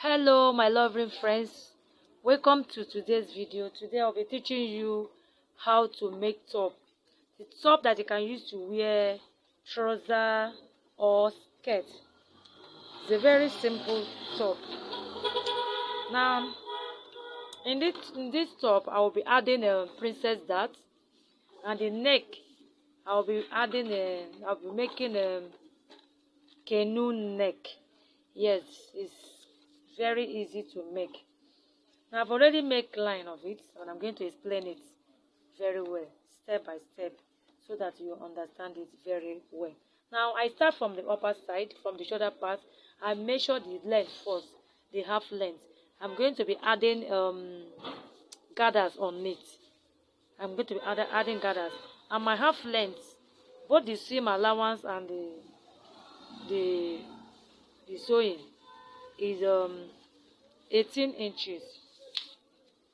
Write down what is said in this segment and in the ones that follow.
Hello my lovely friends, welcome to today's video. Today I'll be teaching you how to make top, the top that you can use to wear trouser or skirt. It's a very simple top. Now in this top I will be adding a princess dart, and the neck I'll be making a canoe neck. Yes, it's very easy to make. Now I've already made line of it, and I'm going to explain it very well, step by step, so that you understand it very well. Now I start from the upper side, from the shoulder part. I measure the length first, the half length. I'm going to be adding gathers on it. I'm going to be adding gathers, and my half length, both the seam allowance and the sewing is 18 inches,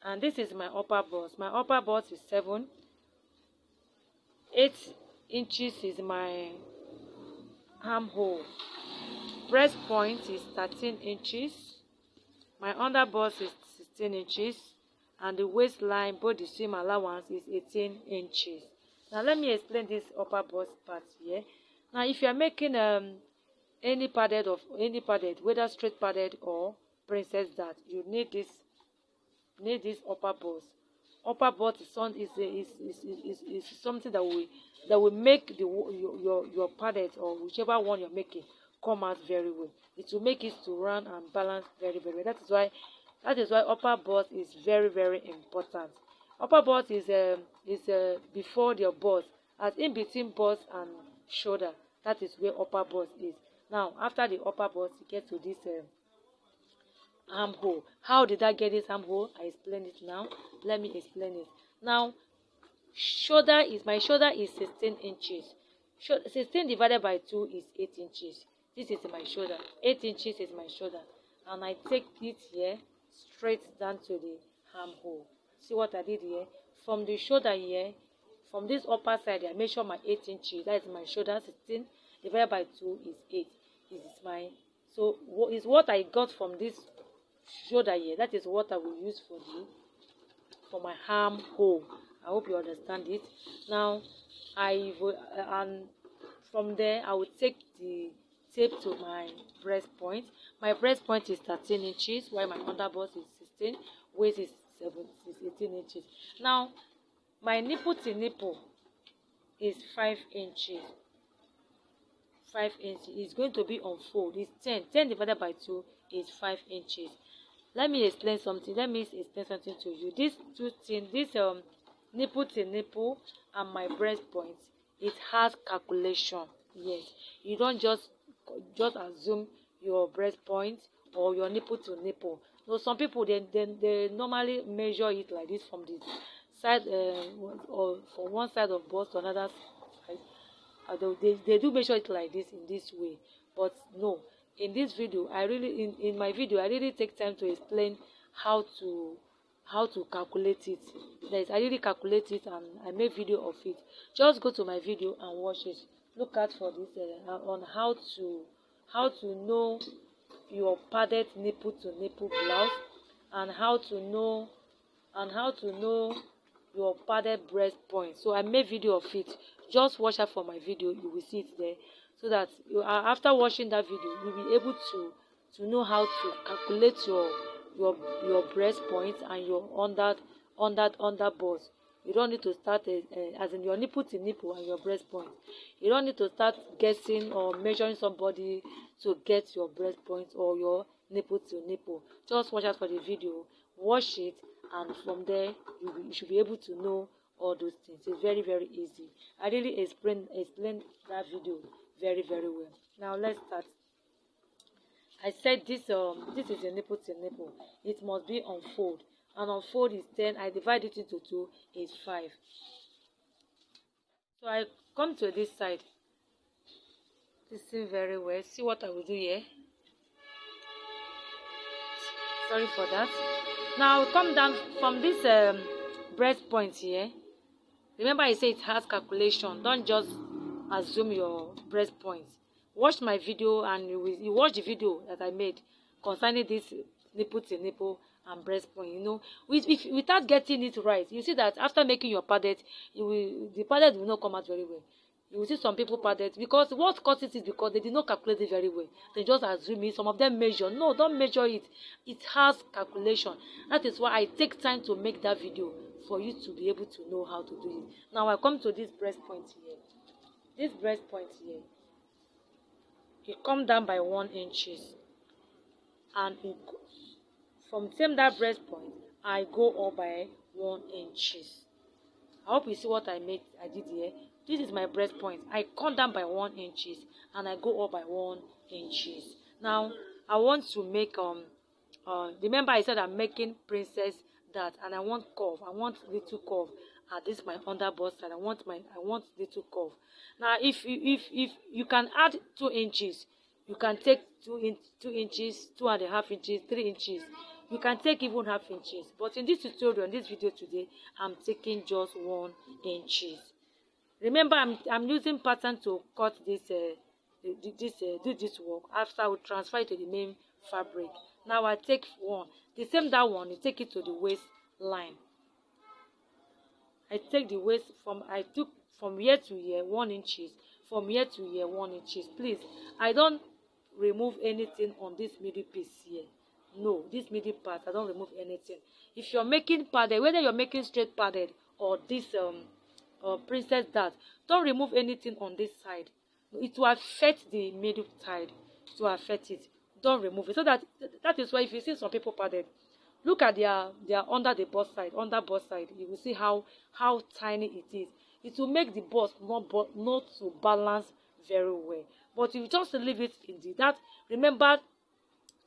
and this is my upper bust. My upper bust is 7. 8 inches is my armhole. Breast point is 13 inches. My under bust is 16 inches, and the waistline, both the seam allowance, is 18 inches. Now let me explain this upper bust part here. Now if you are making any padded, whether straight padded or princess dart, you need this upper bust. Upper bust is something that will make your padded, or whichever one you're making, come out very well. It will make it to run and balance very well. That is why upper bust is very, very important. Upper bust is before your bust, as in between bust and shoulder. That is where upper bust is. Now after the upper bust, you get to this armhole. How did I get this armhole? I explain it now. Let me explain it. Now my shoulder is 16 inches. 16 divided by 2 is 8 inches. This is my shoulder. 8 inches is my shoulder, and I take it here straight down to the armhole. See what I did here? From the shoulder here, from this upper side, I measure my 8 inches. That is my shoulder. 16 divided by 2 is 8. This is my, so is what I got from this shoulder here. That is what I will use for my armhole. I hope you understand it. Now and from there I will take the tape to my breast point. My breast point is 13 inches, while my underbust is 16. Waist is 18 inches. Now my nipple to nipple is 5 inches. 5 inches is going to be on fold. It's 10 divided by 2 is 5 inches. Let me explain something to you. These two things, this nipple to nipple and my breast point, it has calculation. Yes, you don't just assume your breast point or your nipple to nipple. So some people they normally measure it like this, from the side or from one side of bust to another side. They do measure it like this, in this way, but no. In this video, in my video I really take time to explain how to calculate it. Yes, I really calculate it, and I make video of it. Just go to my video and watch it. Look out for this on how to know your padded nipple to nipple blouse, and how to know your padded breast point. So I made video of it. Just watch out for my video, you will see it there, so that after watching that video you'll be able to know how to calculate your breast point and your under bust. You don't need to start as in your nipple to nipple and your breast point. You don't need to start guessing or measuring somebody to get your breast point or your nipple to nipple. Just watch out for the video, watch it, and from there you should be able to know all those things. It's very, very easy. I really explain that video very, very well. Now let's start. I said this is a nipple to nipple. It must be on fold, and on fold is 10. I divide it into 2 is 5. So I come to this side. Listen very well. See what I will do here. Sorry for that. Now I'll come down from this breast point here. Remember I say it has calculation. Don't just assume your breast point. Watch my video, and you watch the video that I made concerning this nipple to nipple and breast point. You know, without getting it right, you see that after making your padded, the padded will not come out very well. You will see some people padded because what causes it because they did not calculate it very well. They just assume it. Some of them measure. No, don't measure it. It has calculation. That is why I take time to make that video for you to be able to know how to do it. Now I come to this breast point here. This breast point here, you come down by 1 inches, and from same that breast point, I go up by 1 inches. I hope you see what I did here. This is my breast point. I come down by 1 inches and I go up by 1 inches. Now I want to make remember I said I'm making princess dart, and I want curve. I want little curve. This is my under bust side. I want little curve. Now if you can add 2 inches, you can take 2 inches, 2.5 inches, 3 inches. You can take even half inches. But in this tutorial, in this video today, I'm taking just 1 inches. Remember, I'm using pattern to cut this do this work. After I will transfer it to the main fabric. Now I take one. The same that one, you take it to the waistline. I take the waist I took from here to here 1 inches. From here to here 1 inches. Please, I don't remove anything on this middle piece here. No, this middle part, I don't remove anything. If you're making padded, whether you're making straight padded or this princess dart, don't remove anything on this side. It will affect the middle side. It will affect it. Don't remove it. So that is why if you see some people padded, look at their under the bust side, you will see how tiny it is. It will make the bust not to balance very well. But if you just leave it in that, remember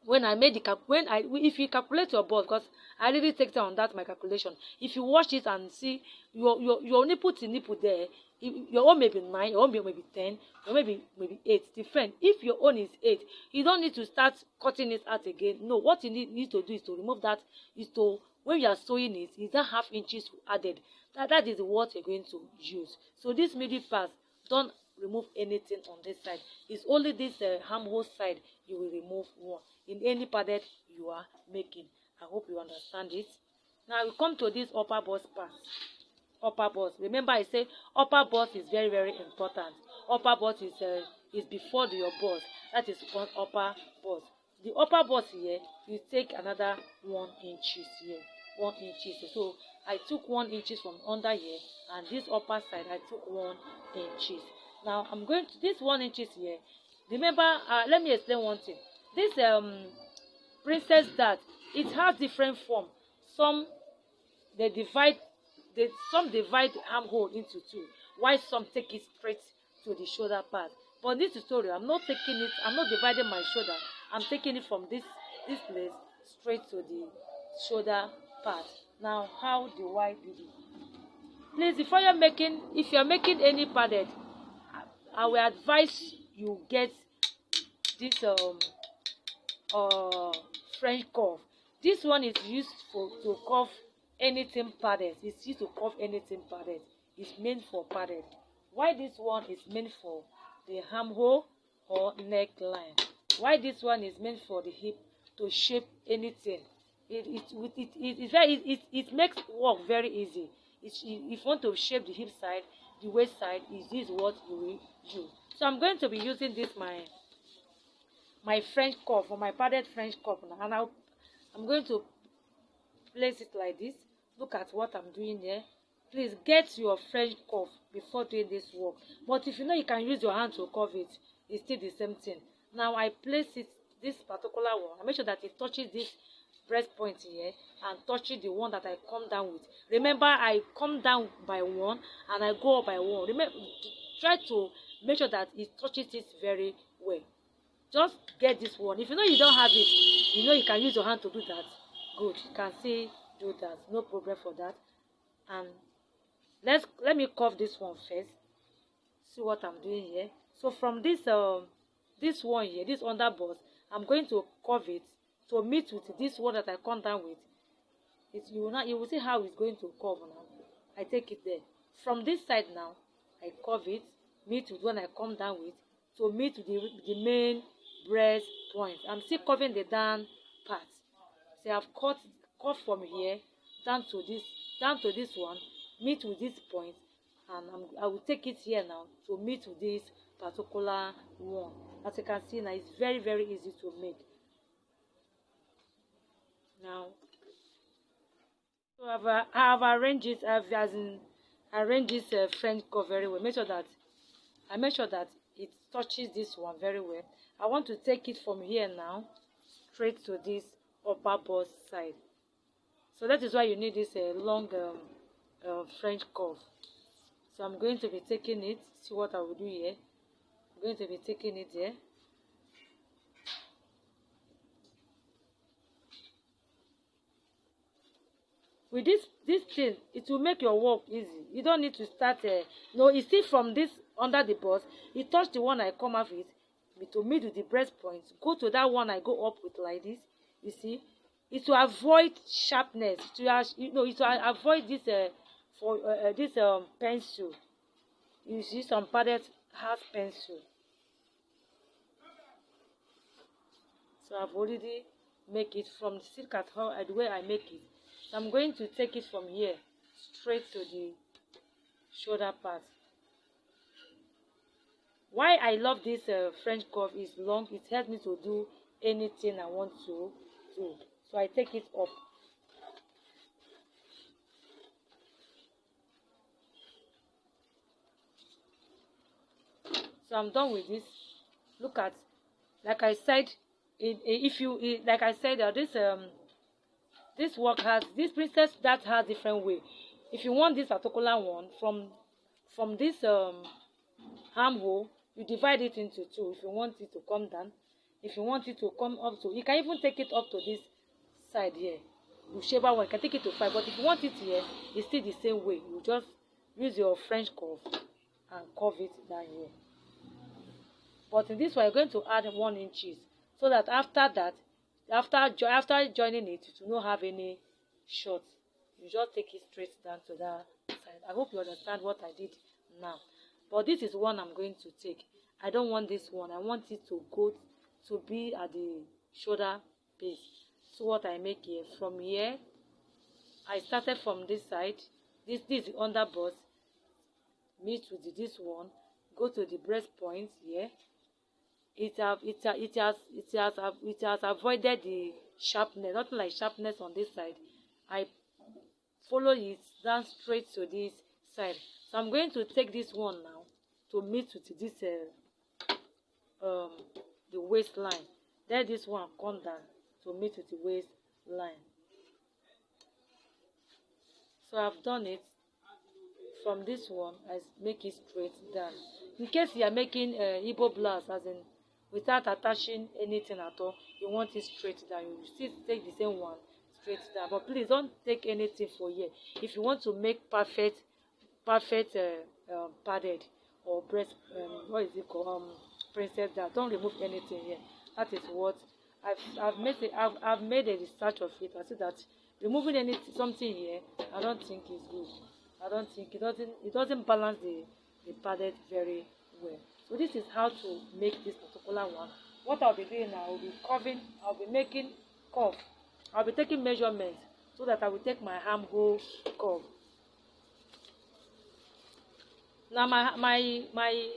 when I made if you calculate your bust, because I really take time on that my calculation. If you watch it and see your nipple to nipple there, your own may be 9, your own may be 10, your maybe 8. Different. If your own is 8, you don't need to start cutting it out again. No, what you need to do is to remove that. When you are sewing it, is that half inches added. That is what you're going to use. So this middle part, don't remove anything on this side. It's only this armhole side you will remove one in any padded you are making. I hope you understand it. Now we come to this upper bust part. Upper bust. Remember I say upper bust is very, very important. Upper bust is before your bust. That is called upper bust. The upper bust here, you take another 1 inches here. 1 inches. So I took 1 inches from under here, and this upper side I took 1 inches. Now I'm going to this 1 inches here. Remember, let me explain one thing. This princess dart, it has different form. Some divide armhole into 2, while some take it straight to the shoulder part. But in this tutorial, I'm not dividing my shoulder. I'm taking it from this place straight to the shoulder part. Now, how do I do it? Please, if you're making any padded, I will advise you get this French curve. This one is used to curve anything padded. It's used to curve anything padded. It's meant for padded. Why this one is meant for the armhole or neckline? Why this one is meant for the hip to shape anything? It makes work very easy. If you want to shape the hip side, the waist side, this is what you will use. So I'm going to be using this my French curve, or my padded French curve now, and I'm going to place it like this. Look at what I'm doing here. Please get your French curve before doing this work. But if you know you can use your hand to curve it, it's still the same thing. Now I place it, this particular one, I make sure that it touches this breast point here and touching the one that I come down with. Remember, I come down by 1 and I go up by 1. Remember, try to make sure that it touches it very well. Just get this one. If you know you don't have it, you know you can use your hand to do that. Good, you can see do that. No problem for that. And let me curve this one first. See what I'm doing here. So from this one here, this under bust, I'm going to curve it to meet with this one that I come down with. You will see how it's going to curve now. I take it there. From this side now, I curve it, meet with one I come down with, to meet with the main breast point. I'm still curving the down part. See, I've cut from here down to this one, meet with this point, and I will take it here now to meet with this particular one. As you can see now, it's very, very easy to make. Now, so I've arranged it. Arranged this French curve very well. Make sure that it touches this one very well. I want to take it from here now straight to this upper bust side. So that is why you need this long French curve. So I'm going to be taking it. See what I will do here. I'm going to be taking it here. With this thing, it will make your work easy. You don't need to start. No, you see from this under the bust, you touch the one I come off with, to meet with the breast point. Go to that one I go up with like this. You see, it will avoid sharpness. It will avoid this this pencil. You see some padded half pencil. So I've already make it from the silk at how the way I make it. So I'm going to take it from here straight to the shoulder part. Why I love this French curve is long. It helps me to do anything I want to do. So I take it up. So I'm done with this. Look at, like I said, this work has this princess that has different way. If you want this particular one from this armhole, you divide it into two. If you want it to come down, if you want it to come up to, you can even take it up to this side here. Whichever one, you can take it to 5. But if you want it here, it's still the same way. You just use your French curve and curve it down here. But in this one, you're going to add 1 inches so that after that, after joining it, it will not have any short. You just take it straight down to that side. I hope you understand what I did now. But this is one I'm going to take. I don't want this one. I want it to be at the shoulder base. So what I make here, from here, I started from this side. This is the under bust. Meet with this one. Go to the breast point here. It has avoided the sharpness, nothing like sharpness on this side. I follow it down straight to this side. So I'm going to take this one now to meet with this the waistline. Then this one come down to meet with the waistline. So I've done it. From this one, I make it straight down. In case you are making Igbo blouse, as in without attaching anything at all, you want it straight down, you still take the same one straight down. But please don't take anything for here. If you want to make perfect padded or breast what is it called, princess down, don't remove anything here. That is what I've made a research of it. I see that removing something here, I don't think is good. I don't think it doesn't balance the padded very well. So this is how to make this particular one. What I'll be doing now, I'll be making curve. I'll be taking measurements so that I will take my armhole curve. Now my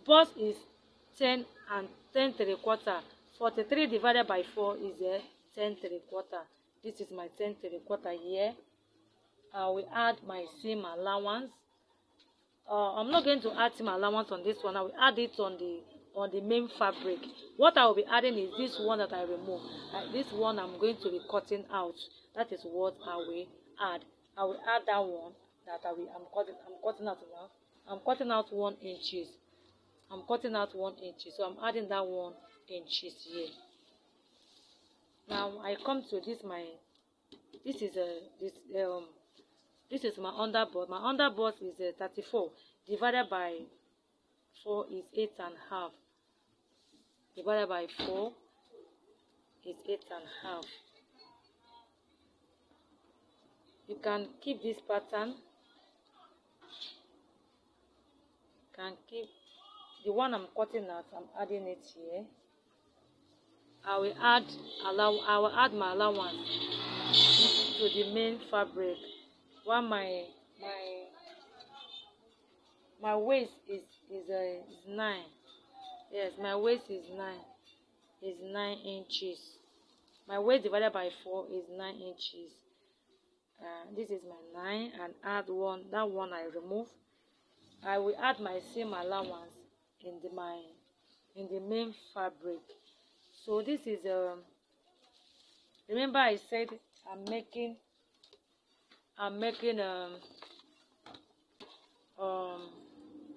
bust is 10 and 10 3/4. 43 divided by 4 is 10 3/4. This is my 10 3/4 here. I will add my seam allowance. I'm not going to add seam allowance on this one. I will add it on the main fabric. What I will be adding is this one that I remove. This one I'm going to be cutting out. That is what I will add. I will add that one that I'm cutting out now. I'm cutting out 1 inches. I'm cutting out 1 inch. So I'm adding that 1 inches here. Now I come to this this is my underbust. My underbust is 34 divided by 4 is 8.5. Divided by 4 is 8.5. You can keep this pattern. Can keep the one I'm cutting out. I'm adding it here. I will add my allowance to the main fabric. While my waist is 9. Yes, my waist is 9 inches. My waist divided by 4 is 9 inches. This is my 9, and add one. That one I remove. I will add my seam allowance in the main fabric. So this is remember I said I'm making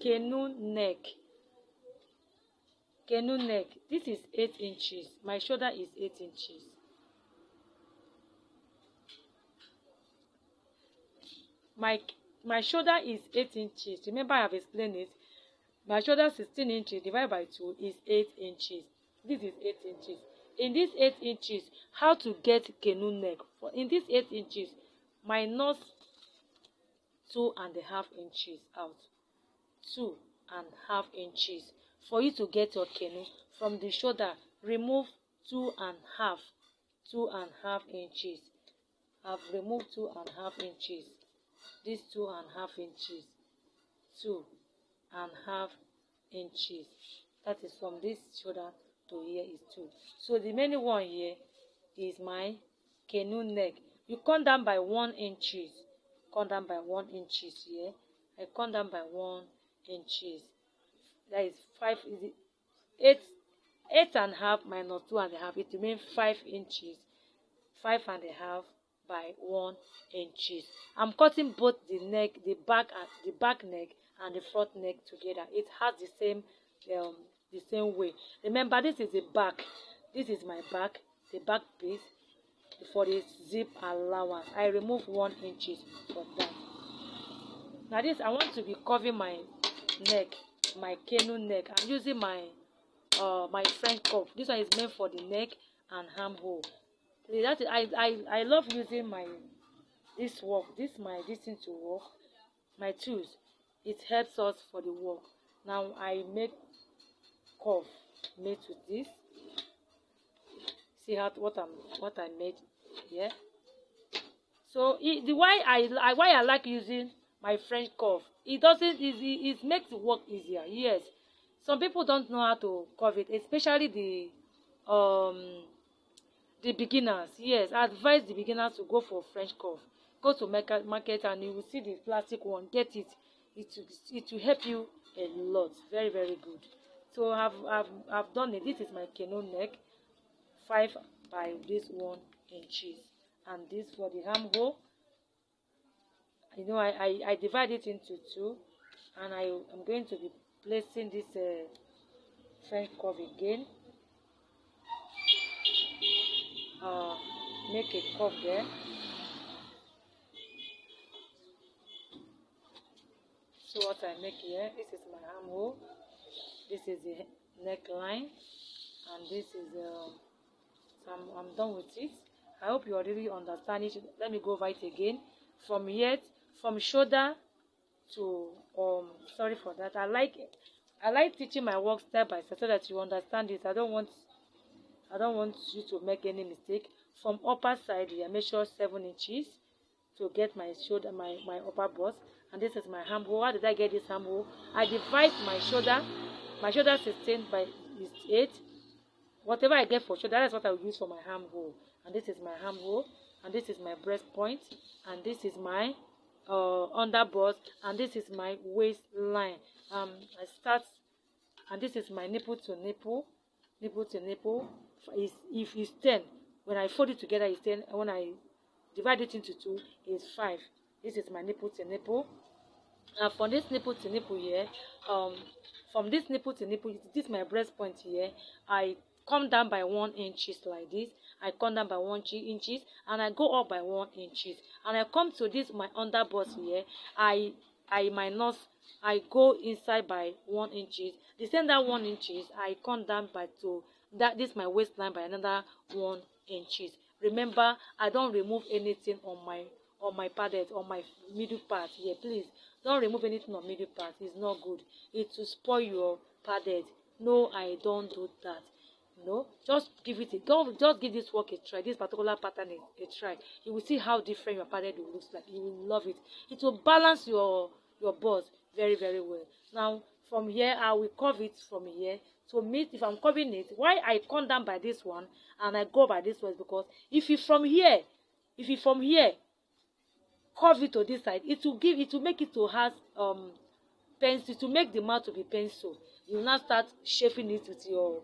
canoe neck. This is 8 inches. My shoulder is 8 inches. My shoulder is 8 inches. Remember I have explained it. My shoulder 16 inches divided by 2 is 8 inches. This is 8 inches. In this 8 inches, how to get canoe neck? In this 8 inches, minus 2.5 inches out. 2.5 inches. For you to get your canoe from the shoulder, remove 2.5 inches. I've removed 2.5 inches. This 2.5 inches. 2.5 inches. That is from this shoulder to here is 2. So the remaining one here is my canoe neck. You come down by 1 inches. Come down by 1 inches here. I come down by 1 inches. That is 5. Is it 8.5 minus 2.5? It remains 5 inches. 5.5 by 1 inches. I'm cutting both the neck, the back neck and the front neck together. It has the same way. Remember, this is the back. This is my back, the back piece for the zip allowance. I remove 1 inches from that. Now this I want to be covering my neck, my canoe neck. I'm using my French cuff. This one is meant for the neck and armhole. That is, I love using this thing to work. My tools. It helps us for the work. Now I make cuff made with this. See what I made here. So why I like using my French cuff. It makes the work easier. Yes, some people don't know how to curve it, especially the beginners. Yes, I advise the beginners to go for French cuff. Go to market and you will see the plastic one. Get it. It will help you a lot. Very, very good. So I've done it. This is my canoe neck, 5 by this 1 inches, and this for the armhole. You know, I divide it into 2, and I'm going to be placing this French curve again. Make a curve there. So what I make here, this is my armhole, this is the neckline, and this is so I'm done with it. I hope you already understand it. Let me go over it again. From shoulder to sorry for that. I like teaching my work step by step so that you understand it. I don't want you to make any mistake. From upper side here, measure 7 inches to get my shoulder, my upper bust. And this is my armhole. How did I get this armhole? I divide my shoulder. My shoulder 16 by 8. Whatever I get for shoulder, that's what I will use for my armhole. And this is my armhole. And this is my breast point. And this is my under bust. And this is my waistline. I start, and this is my nipple to nipple. Nipple to nipple. If it's 10, when I fold it together, it's 10. When I divide it into 2, it's 5. This is my nipple to nipple. And from this nipple to nipple here, from this nipple to nipple, this is my breast point here. I come down by 1 inches like this. I come down by 1 inches, and I go up by 1 inches. And I come to this my under bust here. I go inside by 1 inches. The same that 1 inches, I come down by 2. This is my waistline by another 1 inches. Remember, I don't remove anything on my padded, on my middle part here. Please don't remove anything on middle part. It's not good. It will spoil your padded. No, I don't do that. No, just give it a don't just give this work a try, this particular pattern a try. You will see how different your pattern will look like. You will love it. It will balance your bust very, very well. Now from here I will curve it from here to meet. If I'm curving it, why I come down by this one and I go by this one is because if you from here curve it to this side, it will make it to have pencil, to make the mouth to be pencil. You will not start shaping it with your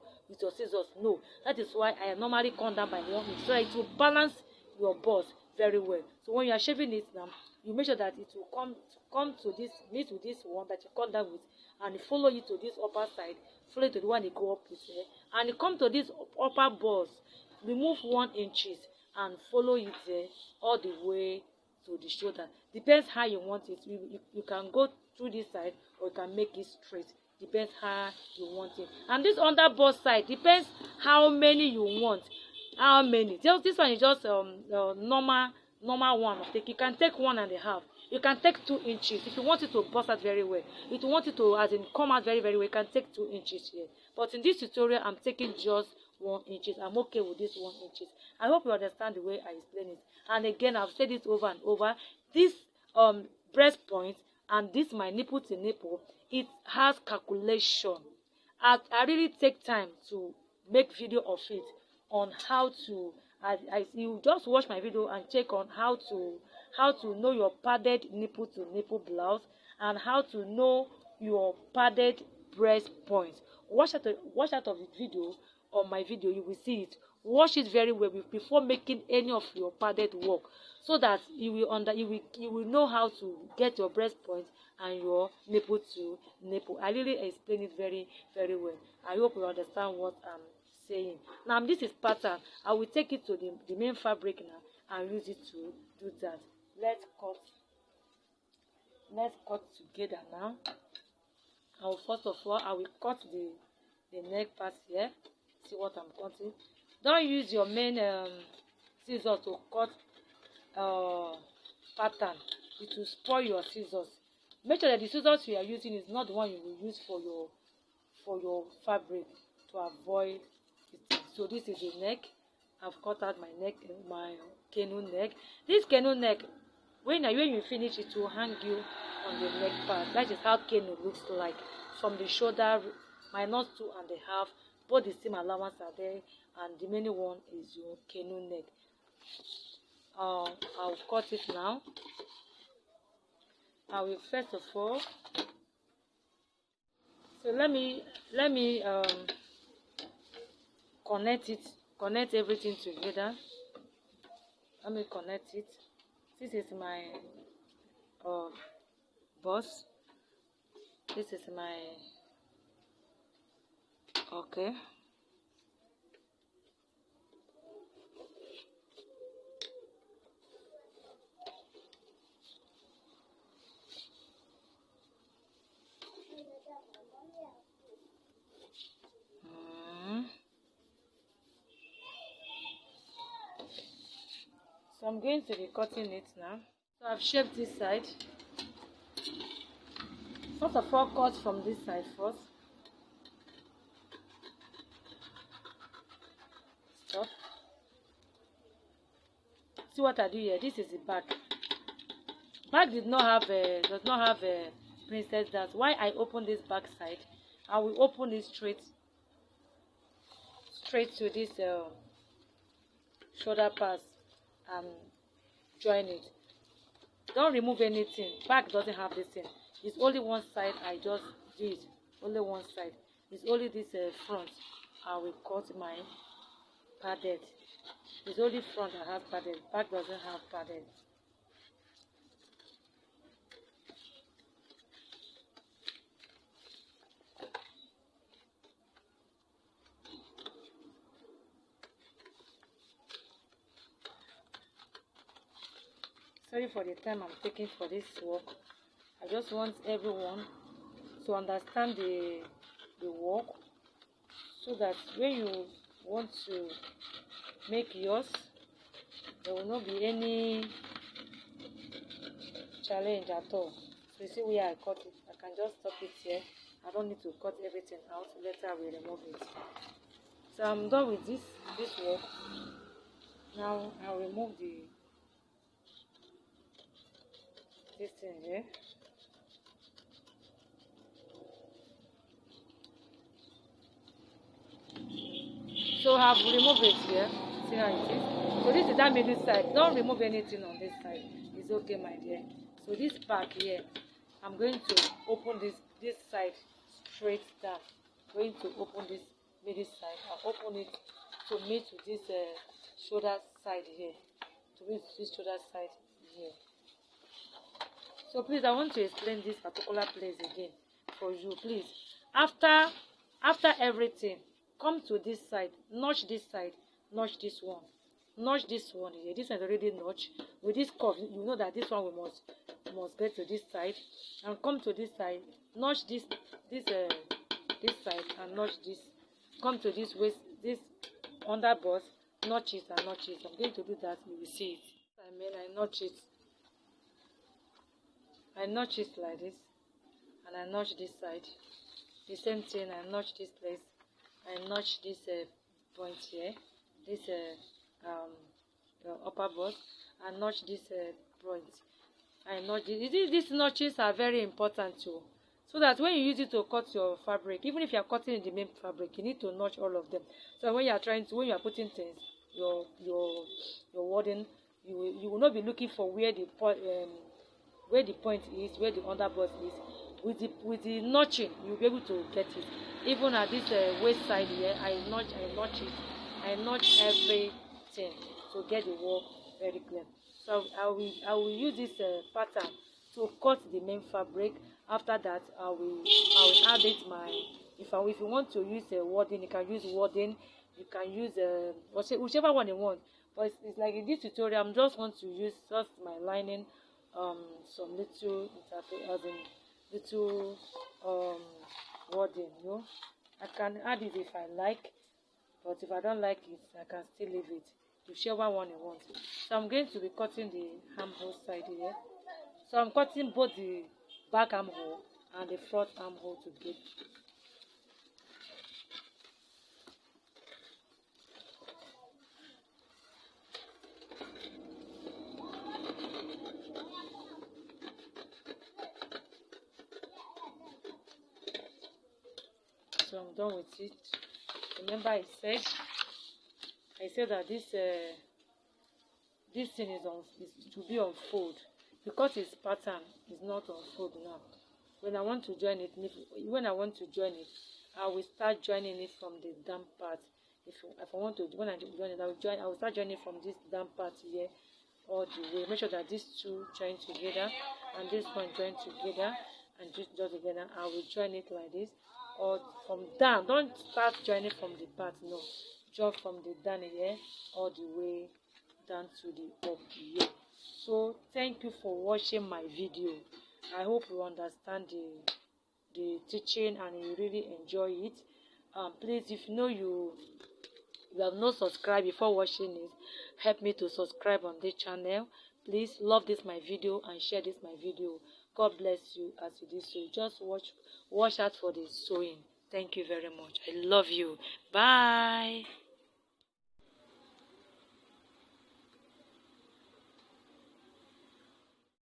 scissors. No, that is why I normally come down by 1 inch so that it will balance your bust very well. So when you are shaping it now, you make sure that it will come to this, meet with this one that you come down with, and you follow it to this upper side, follow it to the one you go up with here, and you come to this upper bust, remove 1 inch and follow it there all the way to the shoulder. Depends how you want it. You can go through this side or you can make it straight. Depends how you want it. And this under bust side depends how many you want. How many? Just this one is just normal one. You can take 1.5. You can take 2 inches if you want it to bust out very well. If you want it to as in come out very, very well, you can take 2 inches here. But in this tutorial, I'm taking just 1 inch. I'm okay with this 1 inch. I hope you understand the way I explain it. And again, I've said it over and over. This breast point and this my nipple to nipple, it has calculation. I really take time to make video of it on how to. You just watch my video and check on how to know your padded nipple to nipple blouse and how to know your padded breast point. Watch out of the video on my video. You will see it. Watch it very well before making any of your padded work, so that you will know how to get your breast point and your nipple to nipple. I really explain it very, very well. I hope you understand what I'm saying. Now this is pattern. I will take it to the main fabric now and use it to do that. Let's cut together now. First of all, I will cut the neck part here. See what I'm cutting. Don't use your main scissors to cut pattern. It will spoil your scissors. Make sure that the scissors you are using is not the one you will use for your fabric, to avoid it. So this is the neck. I've cut out my neck, my canoe neck. This canoe neck, when you finish, it will hang you on the neck part. That is how canoe looks like. From the shoulder minus 2.5. Both the seam allowance are there, and the remaining one is your canoe neck. I'll cut it now. I will first of all. So let me connect everything together. Let me connect it. This is my bust. This is my okay. So I'm going to be cutting it now. So I've shaped this side. First of all, cut from this side first. Stop. See what I do here? This is the back. Back does not have a princess dance. Why I open this back side? I will open it straight to this shoulder pass and join it. Don't remove anything. Back doesn't have this thing. It's only one side. I just do it. Only one side. It's only this front. I will cut my padded. It's only front I have padded. Back doesn't have padded. Sorry for the time I'm taking for this work. I just want everyone to understand the work, so that when you want to make yours, there will not be any challenge at all. So you see where I cut it. I can just stop it here. I don't need to cut everything out. Later I will remove it. So I'm done with this work. Now I'll remove this thing here. So I've removed it here. See how it is. So this is that middle side. Don't remove anything on this side. It's okay, my dear. So this part here, I'm going to open this side straight down. I'm going to open this middle side. I'll open it to meet with this shoulder side here. To meet this shoulder side here. So please, I want to explain this particular place again for you. Please, after everything, come to this side, notch this side, notch this one, notch this one here. This is already notched. With this curve, you know that this one we must get to this side, and come to this side, notch this side, and notch this. Come to this waist, this under bust, notch it and notch it. I'm going to do that. You will see it. I notch it. I notch it like this, and I notch this side. The same thing, I notch this place. I notch this point here, this upper bust. I notch this point. I notch this. These notches are very important too, so that when you use it to cut your fabric, even if you are cutting in the main fabric, you need to notch all of them. So when you are putting things, your wording, you will not be looking for where the point is, where the underbust is. With the notching, you'll be able to get it. Even at this waist side here, I notch it. I notch everything to get the work very clear. So I will use this pattern to cut the main fabric. After that, I will add it if you want to use wording, you can use wording. You can use whichever one you want. But it's like in this tutorial, I'm just want to use just my lining, some little wording. I can add it if I like, but if I don't like it, I can still leave it, whichever one you want. So I'm going to be cutting the armhole side here. So I'm cutting both the back armhole and the front armhole together. So I'm done with it. Remember I said that this thing is to be on fold, because it's pattern is not on fold now. When I want to join it, I will start joining it from the damp part. If I want to, when I join it, I will start joining from this damp part here all the way. Make sure that these two join together and this one join together and just together. I will join it like this, or from down. Don't start joining from the part, no. Join from the down here all the way down to the up here. So thank you for watching my video. I hope you understand the teaching and you really enjoy it. Please, if you have not subscribed before watching it, help me to subscribe on this channel. Please love this my video and share this my video. God bless you as you do so. Just watch out for the sewing. Thank you very much. I love you. Bye.